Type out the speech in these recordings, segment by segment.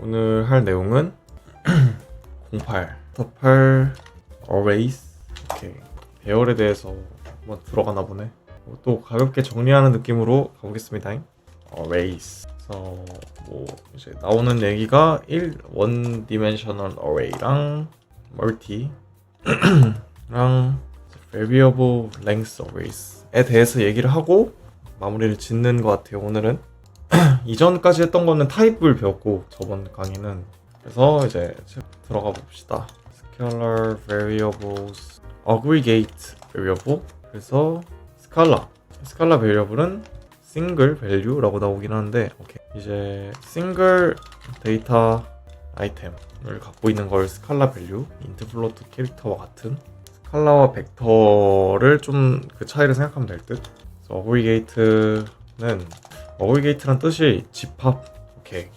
오늘 할 내용은 08 arrays. 오케이. 배열에 대해서 한번 들어가나 보네. 또 가볍게 정리하는 느낌으로 가보겠습니다. arrays. 그래서 뭐 이제 나오는 얘기가 one dimensional array랑 multi 랑 variable length arrays에 대해서 얘기를 하고 마무리를 짓는 것 같아요. 오늘은 이전까지 했던 거는 타입을 배웠고 저번 강의는. 그래서 이제 들어가 봅시다. scalar variables aggregate variable. 그래서 스칼라 베리어블은 single value라고 나오긴 하는데, 오케이. 이제 single 데이터 아이템을 갖고 있는 걸 스칼라 밸류, 인트 플로트 캐릭터와 같은 스칼라와 벡터를 좀 그 차이를 생각하면 될 듯. aggregate는 aggregate란 뜻이 집합. 오케이.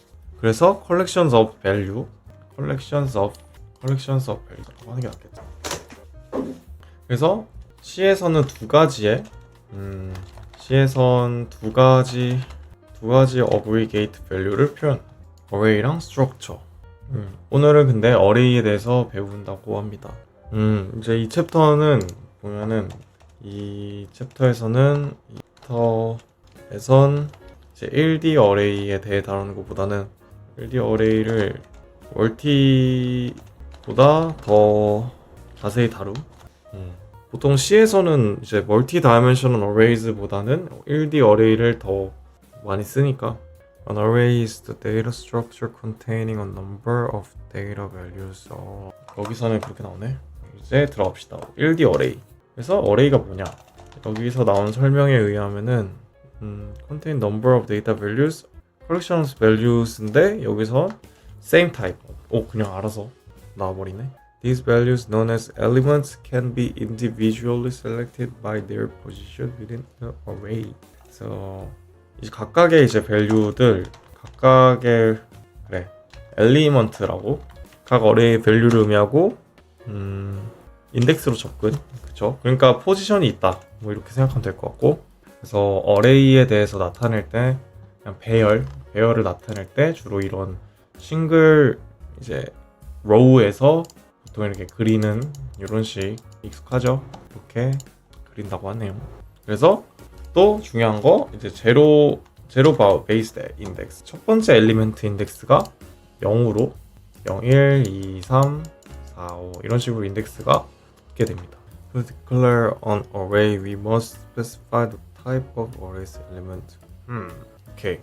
그래서 collections of value라고 하는 게 낫겠다. 그래서 C에서는 두 가지의 aggregate value를 표현. array랑 structure. 오늘은 근데 array에 대해서 배운다고 합니다. 이제 이 챕터는 보면은 이 챕터에선 이제 1D array에 대해 다루는 것보다는 1D array를 멀티보다 더 자세히 다룸. 보통 C에서는 이제 멀티 다이멘셔널 어레이즈보다는 1D array를 더 많이 쓰니까 an array is the data structure containing a number of data values. 여기서는 그렇게 나오네. 이제 들어갑시다. 1D array. 그래서 array가 뭐냐? 여기서 나온 설명에 의하면은 contain number of data values, collections values인데 여기서 same type. 그냥 알아서 나와버리네. These values, known as elements, can be individually selected by their position within the array. 그래서 이제 각각의 이제 value들, 각각의 element라고 각 array의 value를 의미하고 인덱스로 접근. 그쵸? 그러니까 포지션이 있다. 뭐 이렇게 생각하면 될 것 같고. 그래서 array에 대해서 나타낼 때 그냥 배열을 나타낼 때 주로 이런 싱글 이제 row에서 보통 이렇게 그리는 이런 식 익숙하죠? 이렇게 그린다고 하네요. 그래서 또 중요한 거 이제 제로 베이스드 인덱스. 첫 번째 엘리멘트 인덱스가 0으로 0, 1, 2, 3, 4, 5 이런 식으로 인덱스가 있게 됩니다. To declare an array, we must specify the type of array's element. 오케이.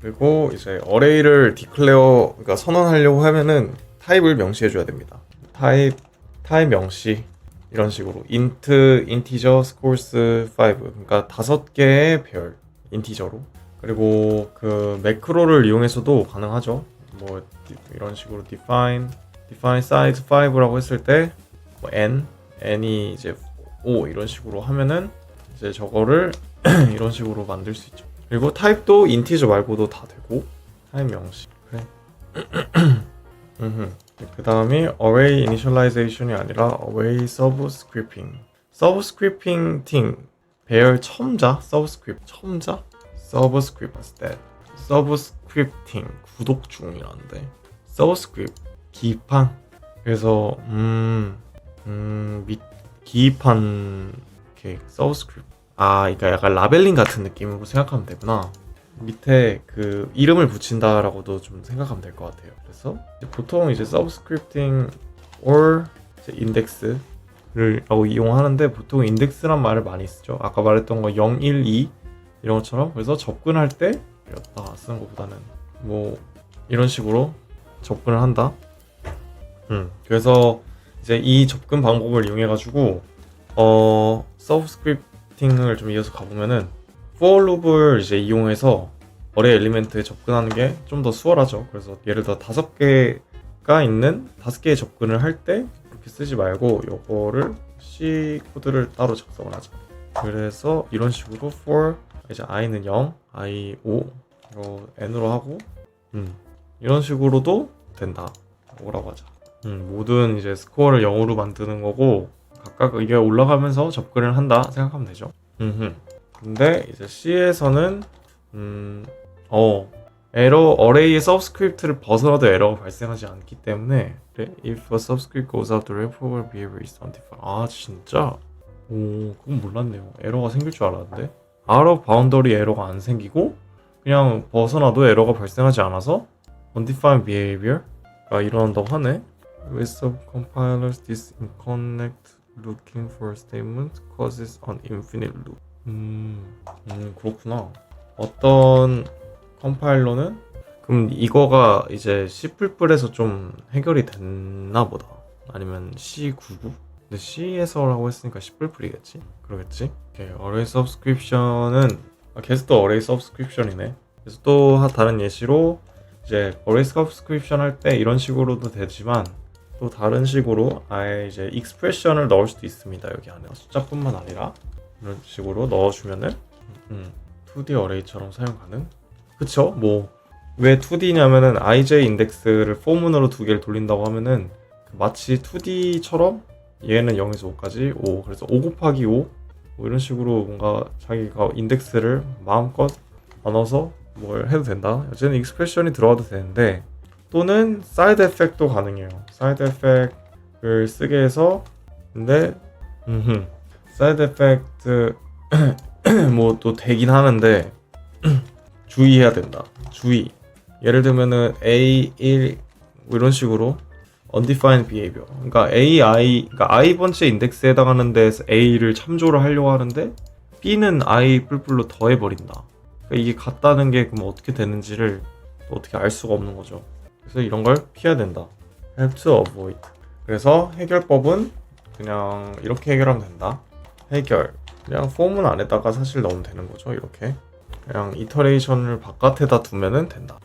그리고 이제 array를 declare, 그러니까 선언하려고 하면은 타입을 명시해줘야 됩니다. 타입 명시 이런 식으로 int, integer, scores 5 그러니까 5개의 별 인티저로. 그리고 그 매크로를 이용해서도 가능하죠. 뭐 이런 식으로 define size 5라고 했을 때 뭐 n이 이제 5 이런 식으로 하면은 이제 저거를 이런 식으로 만들 수 있죠. 그리고 타입도 인티저 말고도 다 되고 타입 명시. 그래. 그 다음이 array initialization이 아니라 array subscripting. subscripting 배열 첨자 subscripting 구독 중이라는데 subscript 기판. 그래서 기판. 오케이. subscript. 그러니까 약간 라벨링 같은 느낌으로 생각하면 되구나. 밑에 그 이름을 붙인다라고도 좀 생각하면 될 것 같아요. 그래서 보통 이제 subscripting or 이제 index를 라고 이용하는데 보통 index란 말을 많이 쓰죠. 아까 말했던 거 0, 1, 2 이런 것처럼. 그래서 접근할 때 여기다 쓰는 것보다는 뭐 이런 식으로 접근을 한다. 그래서 이제 이 접근 방법을 이용해 가지고 subscripting을 좀 이어서 가보면은 for loop을 이제 이용해서 array 엘리멘트에 접근하는 게 좀 더 수월하죠. 그래서 예를 들어 5개가 있는 5개의 접근을 할 때 그렇게 쓰지 말고 요거를 C 코드를 따로 작성을 하죠. 그래서 이런 식으로 for 이제 i는 0, i 5 이거 n으로 하고 이런 식으로도 된다. 라고 하자. 모든 이제 스코어를 0으로 만드는 거고 각각 이게 올라가면서 접근을 한다 생각하면 되죠. 근데 이제 C에서는 에러 어레이의 서브스크립트를 벗어나도 에러가 발생하지 않기 때문에 그래? If a subscript goes out, the removable behavior is undefined. 아 진짜? 오 그건 몰랐네요. 에러가 생길 줄 알았는데 out of boundary 에러가 안 생기고 그냥 벗어나도 에러가 발생하지 않아서 undefined behavior가 일어난다고 하네. With some compilers, this incorrect looking for a statement causes an infinite loop. 그렇구나. 어떤 컴파일러는 그럼 이거가 이제 C++에서 좀 해결이 됐나 보다. 아니면 C99? 근데 C에서라고 했으니까 C++이겠지? 그러겠지? 오케이, Array Subscription은 계속 또 Array Subscription이네. 그래서 또 다른 예시로 이제 Array Subscription 할 때 이런 식으로도 되지만 또 다른 식으로 아예 이제 expression을 넣을 수도 있습니다. 여기 안에 숫자뿐만 아니라 이런 식으로 넣어주면은 2D 어레이처럼 사용 가능? 그쵸? 뭐 왜 2D냐면은 IJ 인덱스를 포문으로 두 개를 돌린다고 하면은 마치 2D처럼 얘는 0에서 5까지 5 그래서 5 곱하기 5 뭐 이런 식으로 뭔가 자기가 인덱스를 마음껏 나눠서 뭘 해도 된다. 어쨌든 익스프레션이 들어가도 되는데 또는 사이드 에펙도 가능해요. 사이드 에펙을 쓰게 해서 근데 사이드 에펙트 뭐 또 되긴 하는데 주의해야 된다. 주의. 예를 들면은 A1 뭐 이런 식으로 undefined behavior. 그러니까 그러니까 I 번째 인덱스에 해당하는 데에서 A를 참조를 하려고 하는데 B는 I 뿔뿔로 더해버린다. 그러니까 이게 같다는 게 그럼 어떻게 되는지를 어떻게 알 수가 없는 거죠. 그래서 이런 걸 피해야 된다. Have to avoid. 그래서 해결법은 그냥 이렇게 해결하면 된다. 해결. 그냥 포문 안에다가 사실 넣으면 되는 거죠. 이렇게. 그냥 이터레이션을 바깥에다 두면은 된다.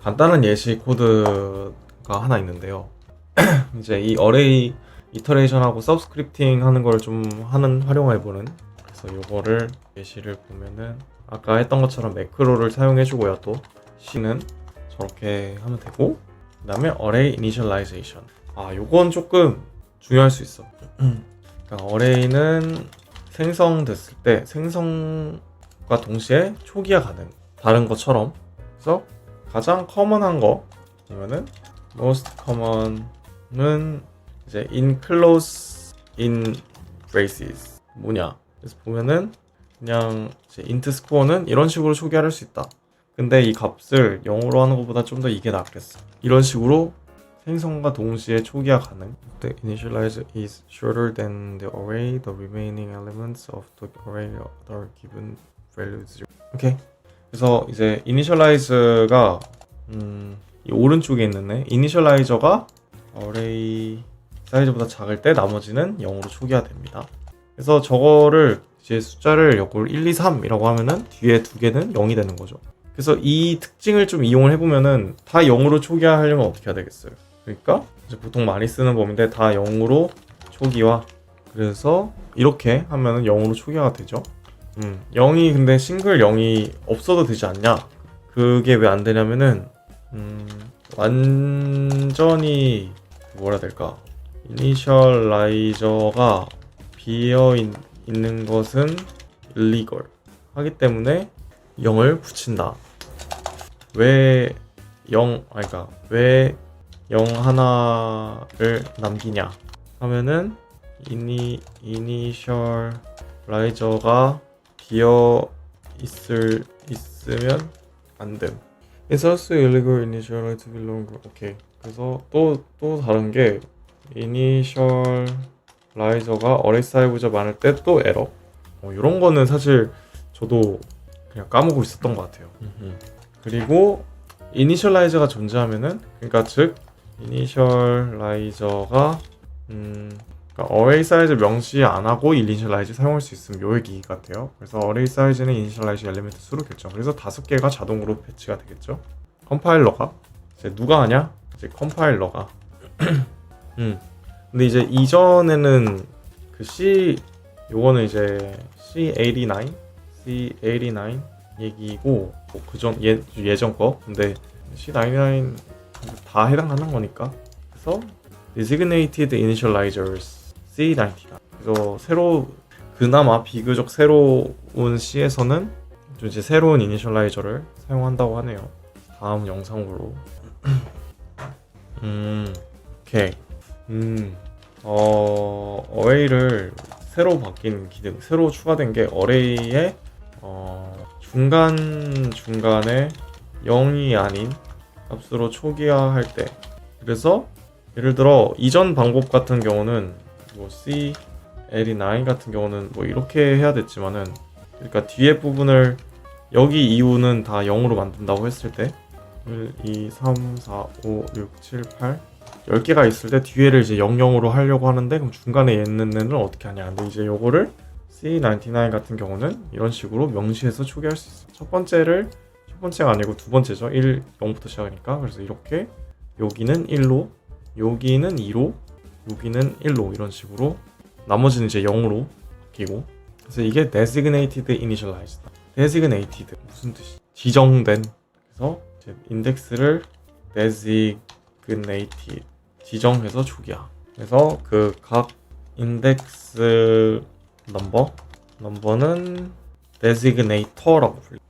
간단한 예시 코드가 하나 있는데요. 이제 이 어레이 이터레이션하고 서브스크립팅 하는 걸 좀 활용해보는. 그래서 요거를 예시를 보면은 아까 했던 것처럼 매크로를 사용해주고요. 또 C는 저렇게 하면 되고 그 다음에 array initialization. 요건 조금 중요할 수 있어. 그러니까 array는 생성됐을 때 생성과 동시에 초기화 가능. 다른 것처럼. 그래서 가장 커먼한 거 보면은 most common은 이제 enclose in braces 뭐냐. 그래서 보면은 그냥 이제 int score는 이런 식으로 초기화할 수 있다. 근데 이 값을 0으로 하는 것보다 좀 더 이게 낫겠어. 이런 식으로 생성과 동시에 초기화 가능. The initializer is shorter than the array. The remaining elements of the array are given values. 오케이. 그래서 이제 initialize가 이 오른쪽에 있는 애 initialize가 array 사이즈보다 작을 때 나머지는 0으로 초기화됩니다. 그래서 저거를 이제 숫자를 요걸 1, 2, 3이라고 하면은 뒤에 두 개는 0이 되는 거죠. 그래서 이 특징을 좀 이용을 해보면은 다 0으로 초기화하려면 어떻게 해야 되겠어요? 그러니까 이제 보통 많이 쓰는 법인데 다 0으로 초기화. 그래서 이렇게 하면은 0으로 초기화가 되죠. 0이 근데 싱글 0이 없어도 되지 않냐? 그게 왜 안 되냐면은 완전히 뭐라 해야 될까? 이니셜라이저가 비어 있는 것은 illegal 하기 때문에 0을 붙인다. 왜 0 하나를 남기냐 하면은 이니셜라이저가 비어 있으면 안 됨. It's also illegal initialize to belong. 오케이. 그래서 또 다른 게 이니셜라이저가 어레이 사이즈가 많을 때 또 에러. 이런 거는 사실 저도 그냥 까먹고 있었던 것 같아요. 그리고 이니셜라이저가 존재하면은 그러니까 즉 이니셜라이저가 그러니까 어레이 사이즈 명시 안 하고 이니셜라이저 사용할 수 있으면 요 얘기 같아요. 그래서 어레이 사이즈는 이니셜라이저 엘리멘트 수로 결정. 그래서 5개가 자동으로 배치가 되겠죠. 컴파일러가 이제 누가 하냐? 이제 컴파일러가. 근데 이제 이전에는 그 요거는 이제 C89 얘기고 뭐 그전 예전 거. 근데 C99 다 해당하는 거니까. 그래서 designated initializers C99. 그래서 그나마 비교적 새로운 C에서는 좀 이제 새로운 이니셜라이저를 사용한다고 하네요. 다음 영상으로. 오케이. 어레이를 새로 바뀐 기능, 새로 추가된 게 어레이의 중간에 0이 아닌 값으로 초기화할 때. 그래서 예를 들어 이전 방법 같은 경우는 뭐 C, L이9 같은 경우는 뭐 이렇게 해야 됐지만은, 그러니까 뒤에 부분을 여기 이후는 다 0으로 만든다고 했을 때 1, 2, 3, 4, 5, 6, 7, 8 10개가 있을 때 뒤에를 이제 00으로 하려고 하는데, 그럼 중간에 있는 애는 어떻게 하냐. 근데 이제 요거를 C99 같은 경우는 이런 식으로 명시해서 초기화할 수 있어. 첫 번째가 아니고 두 번째죠. 0부터 시작하니까. 그래서 이렇게 여기는 1로, 여기는 2로, 여기는 1로 이런 식으로, 나머지는 이제 0으로 바뀌고. 그래서 이게 designated initialized다. designated 무슨 뜻이? 지정된. 그래서 이제 인덱스를 designated 지정해서 초기화. 그래서 그 각 인덱스 넘버는 designator라고 불려.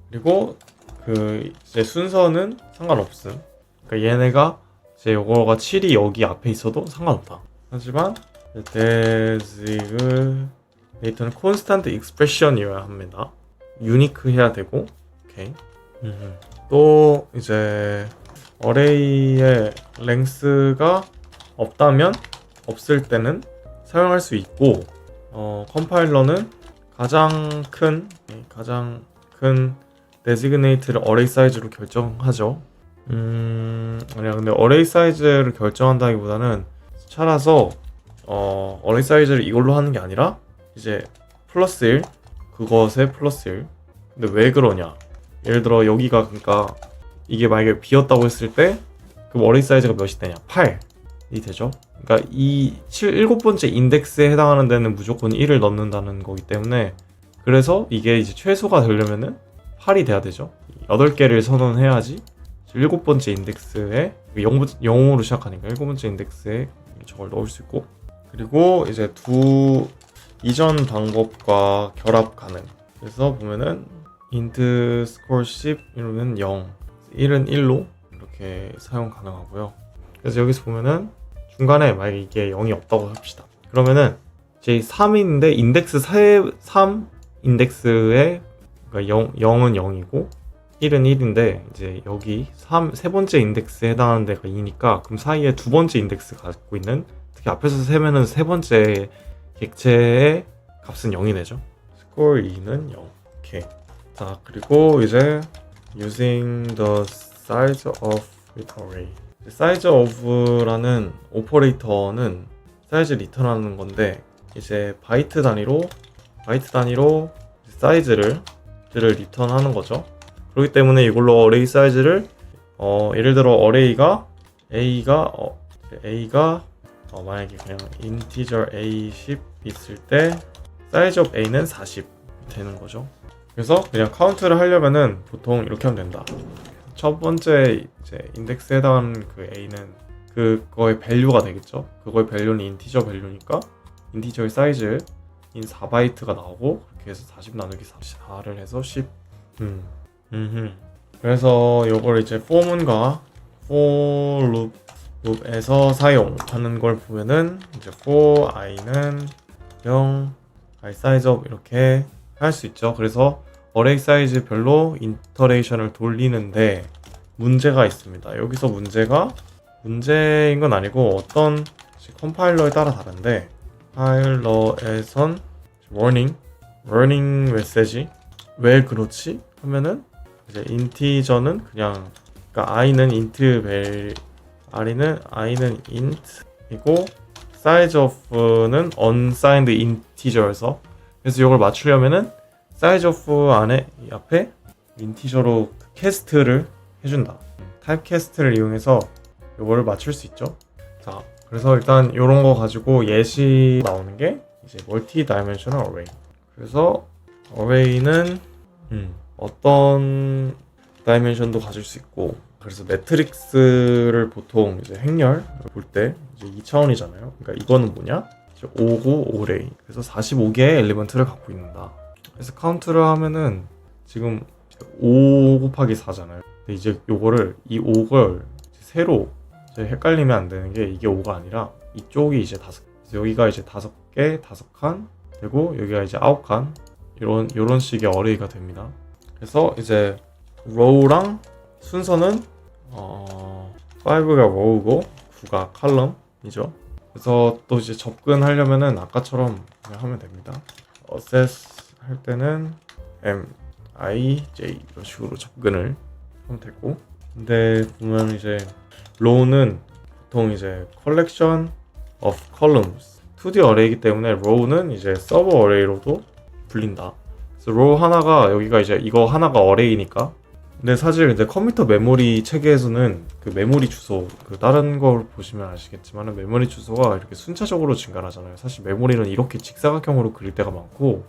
그리고 그 이제 순서는 상관없음. 그러니까 얘네가 이제 요거가 7이 여기 앞에 있어도 상관없다. 하지만 designator는 constant expression이어야 합니다. 유니크 해야 되고. 오케이. 또 이제 어레이의 length가 없을 때는 사용할 수 있고, 컴파일러는 가장 큰 designate를 어레이 사이즈로 결정하죠. 아니야, 근데 어레이 사이즈를 결정한다기보다는 차라서 어레이 사이즈를 이걸로 하는 게 아니라 이제 플러스 1, 그것에 플러스 1. 근데 왜 그러냐? 예를 들어 여기가, 그러니까 이게 만약에 비었다고 했을 때 그럼 어레이 사이즈가 몇이 되냐? 8이 되죠. 그러니까 이 7번째 인덱스에 해당하는 데는 무조건 1을 넣는다는 거기 때문에, 그래서 이게 이제 최소가 되려면은 8이 돼야 되죠. 8개를 선언해야지 7번째 인덱스에 0으로 시작하니까 7번째 인덱스에 저걸 넣을 수 있고. 그리고 이제 이전 방법과 결합 가능. 그래서 보면은 int score 10은 0, 1은 1로 이렇게 사용 가능하고요. 그래서 여기서 보면은 중간에 만약에 이게 0이 없다고 합시다. 그러면은 이제 3인데 인덱스 3 인덱스에, 그러니까 0은 0이고 1은 1인데 이제 여기 세 번째 인덱스에 해당하는 데가 2니까 그럼 사이에 두 번째 인덱스 갖고 있는, 특히 앞에서 세면은 세 번째 객체의 값은 0이 되죠. score 2는 0. 오케이. 자, 그리고 이제 using the size of array. size of라는 오퍼레이터는 사이즈 리턴하는 건데, 이제 바이트 단위로 사이즈를 리턴하는 거죠. 그렇기 때문에 이걸로 어레이 사이즈를 예를 들어 어레이가 A가 만약에 그냥 integer A10 있을 때 size of A는 40 되는 거죠. 그래서 그냥 카운트를 하려면은 보통 이렇게 하면 된다. 첫 번째 이제 인덱스에 해당하는 그 A는 그거의 밸류가 되겠죠. 그거의 밸류는 인티저 밸류니까 인티저의 사이즈인 4바이트가 나오고, 그렇게 해서 40 나누기 4를 해서 10. 그래서 요걸 이제 for문과 for loop에서 사용하는 걸 보면은 이제 for i는 0, i size of 이렇게 할 수 있죠. 그래서 어레이 사이즈 별로 이터레이션을 돌리는데 문제가 있습니다. 여기서 문제인 건 아니고 어떤 컴파일러에 따라 다른데, 컴파일러에선 warning 메시지 왜 그렇지? 하면은 이제 인티저는 그냥, 그러니까 i는 i는 int이고 size of는 unsigned integer여서, 그래서 이걸 맞추려면은 size of 안에 앞에 인티저로 캐스트를 해준다. 타입 캐스트를 이용해서 이거를 맞출 수 있죠. 자, 그래서 일단 이런 거 가지고 예시 나오는 게 이제 멀티 다이멘셔널 어레이. 그래서 어레이는 어떤 다이멘션도 가질 수 있고, 그래서 매트릭스를 보통 이제 행렬을 볼 때 이제 2차원이잖아요. 그러니까 이거는 뭐냐? 5고 5레이. 그래서 45개의 엘리먼트를 갖고 있는다. 그래서 카운트를 하면은 지금 5 곱하기 4잖아요. 근데 이제 요거를 이 5걸 세로 이제 헷갈리면 안 되는 게 이게 5가 아니라 이쪽이 이제 5. 그래서 여기가 이제 5개, 5칸 되고 여기가 이제 9칸 이런 식의 어레이가 됩니다. 그래서 이제 row랑 순서는 5가 row고 9가 column이죠. 그래서 또 이제 접근하려면은 아까처럼 그냥 하면 됩니다. access 할 때는 m, i, j 이런 식으로 접근을 하면 되고, 근데 보면 이제 row는 보통 이제 collection of columns 2D 어레이이기 때문에 row는 이제 서버 어레이로도 불린다. 그래서 row 하나가 여기가 이제 이거 하나가 어레이니까. 근데 사실 이제 컴퓨터 메모리 체계에서는 그 메모리 주소 그 다른 걸 보시면 아시겠지만 메모리 주소가 이렇게 순차적으로 증가하잖아요. 사실 메모리는 이렇게 직사각형으로 그릴 때가 많고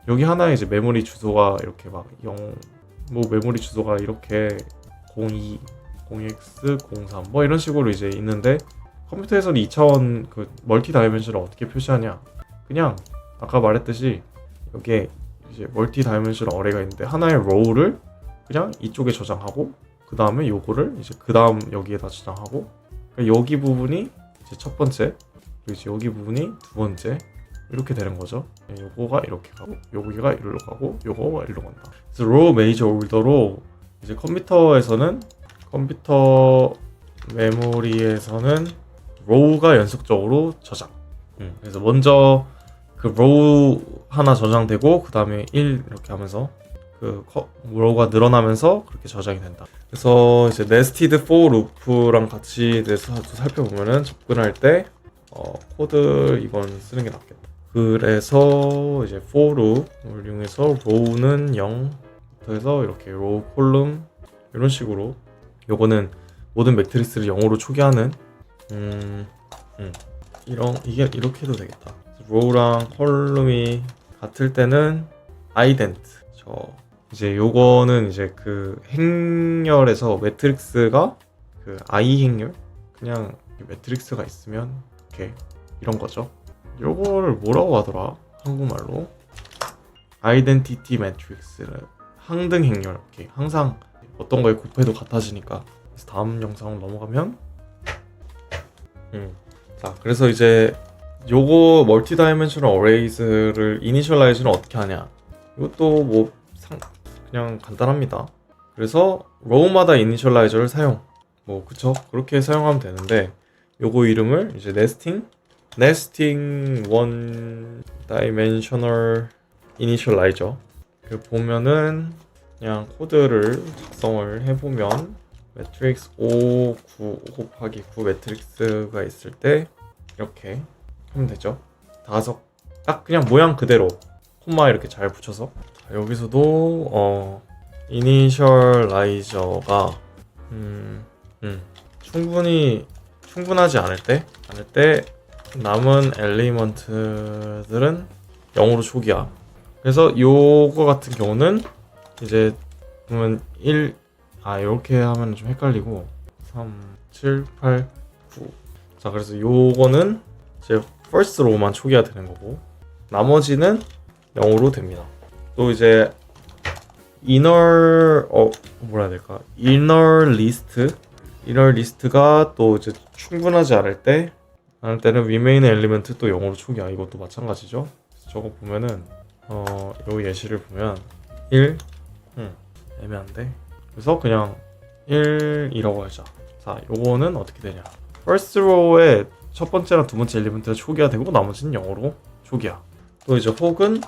여기 하나에 이제 메모리 주소가 이렇게 막 0, 뭐 메모리 주소가 이렇게 02, 0x, 03 뭐 이런 식으로 이제 있는데 컴퓨터에서는 2차원 그 멀티 다이멘션을 어떻게 표시하냐? 그냥 아까 말했듯이 여기에 이제 멀티 다이멘션 어레이가 있는데 하나의 row를 그냥 이쪽에 저장하고 그 다음에 요거를 이제 그 다음 여기에다 저장하고 그러니까 여기 부분이 이제 첫 번째 그리고 이제 여기 부분이 두 번째 이렇게 되는 거죠. 요거가 이렇게 가고 여기가 이리로 가고 요거가 이리로 간다. 그래서 row major order로 이제 컴퓨터 메모리에서는 row가 연속적으로 저장. 그래서 먼저 그 row 하나 저장되고 그 다음에 1 이렇게 하면서 그 row가 늘어나면서 그렇게 저장이 된다. 그래서 이제 nested for loop랑 같이 대해서 살펴보면은 접근할 때 코드 이건 쓰는 게 낫겠다. 그래서 이제 for loop을 이용해서 row는 0부터 해서 이렇게 row column 이런 식으로 요거는 모든 매트릭스를 0으로 초기화하는 이게 이렇게 해도 되겠다. row랑 column이 같을 때는 ident 이제 요거는 이제 그 행렬에서 매트릭스가 그 I 행렬 그냥 매트릭스가 있으면 이렇게 이런 거죠. 요거를 뭐라고 하더라 한국말로 identity matrix를 항등 행렬 이렇게 항상 어떤 거에 곱해도 같아지니까. 그래서 다음 영상으로 넘어가면 자 그래서 이제 요거 멀티 다이멘셔널 어레이즈를 이니셜라이즈는 어떻게 하냐 이것도 뭐 그냥 간단합니다. 그래서 row마다 이니셜라이저를 사용 뭐 그쵸 그렇게 사용하면 되는데 요거 이름을 이제 nesting one dimensional initializer 보면은 그냥 코드를 작성을 해보면 매트릭스 5, 9 곱하기 9 매트릭스가 있을 때 이렇게 하면 되죠. 딱 그냥 모양 그대로 콤마 이렇게 잘 붙여서 여기서도 이니셜라이저가 충분하지 않을 때 남은 엘리먼트들은 0으로 초기화. 그래서 요거 같은 경우는 이제 보면 이렇게 하면 좀 헷갈리고 3, 7, 8, 9. 자 그래서 요거는 이제 first row만 초기화 되는 거고 나머지는 0으로 됩니다. 또 이제 inner list가 또 이제 충분하지 않을 때는 remain element 또 0으로 초기화. 이것도 마찬가지죠. 저거 보면은 요 예시를 보면 1 애매한데 그래서 그냥 1이라고 하자. 자 요거는 어떻게 되냐 first row에 첫 번째랑 두 번째 엘리먼트가 초기화 되고 나머지는 0으로 초기화. 또 이제 혹은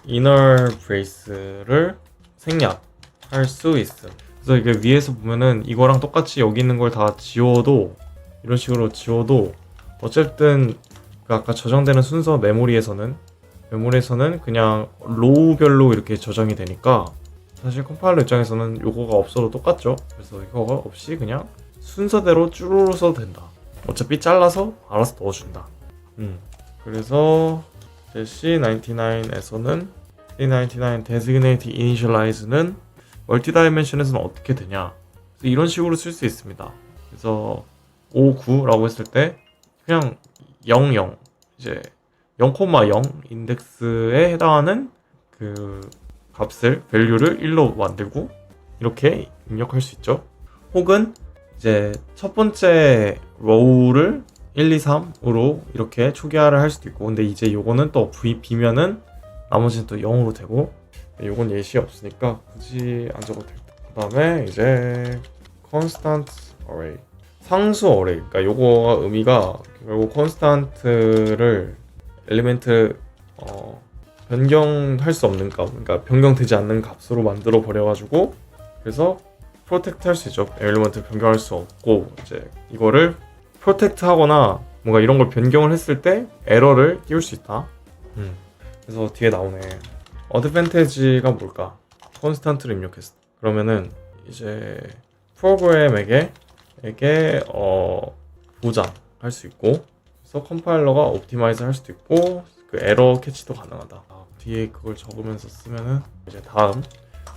inner brace를 생략할 수 있음. 그래서 이게 위에서 보면은 이거랑 똑같이 여기 있는 걸 다 지워도 이런 식으로 지워도 어쨌든 그 아까 저장되는 순서 메모리에서는 그냥 로우별로 이렇게 저장이 되니까 사실 컴파일러 입장에서는 요거가 없어도 똑같죠. 그래서 이거가 없이 그냥 순서대로 쭈루루 써도 된다. 어차피 잘라서 알아서 넣어준다. 그래서 C99에서는 C99 Designate Initialize는 멀티다이멘션에서는 어떻게 되냐 이런 식으로 쓸 수 있습니다. 그래서 5, 9라고 했을 때 그냥 0, 0 이제 0,0 인덱스에 해당하는 그 값을 value를 1로 만들고 이렇게 입력할 수 있죠. 혹은 이제 첫 번째 row를 1, 2, 3으로 이렇게 초기화를 할 수도 있고, 근데 이제 요거는 또 B면은 나머지는 또 0으로 되고, 요건 예시 없으니까 굳이 안 적어도 되고. 그 다음에 이제 constant array, 상수 어레이. 그러니까 요거가 의미가 결국 constant를 엘리멘트 변경할 수 없는 값, 그러니까 변경되지 않는 값으로 만들어 버려가지고, 그래서 프로텍트 할 수 있죠. 엘리먼트 변경할 수 없고, 이제 이거를 프로텍트 하거나 뭔가 이런 걸 변경을 했을 때 에러를 띄울 수 있다. 그래서 뒤에 나오네. 어드밴티지가 뭘까? 콘스탄트를 입력했어. 그러면은 이제 프로그램에게 보장할 수 있고, 그래서 컴파일러가 옵티마이즈 할 수도 있고, 그 에러 캐치도 가능하다. 뒤에 그걸 적으면서 쓰면은 이제 다음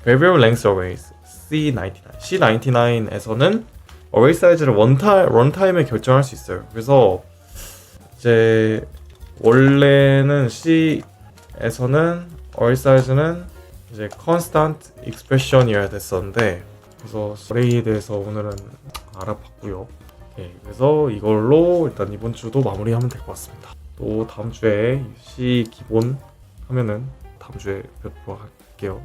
variable length arrays C99에서는 array 사이즈를 런타임에 결정할 수 있어요. 그래서 이제 원래는 C에서는 array 사이즈는 이제 constant expression이어야 됐었는데, 그래서 array에 대해서 오늘은 알아봤고요. 네, 그래서 이걸로 일단 이번 주도 마무리하면 될 것 같습니다. 또 다음 주에 C 기본 하면은 다음 주에 뵙도록 할게요.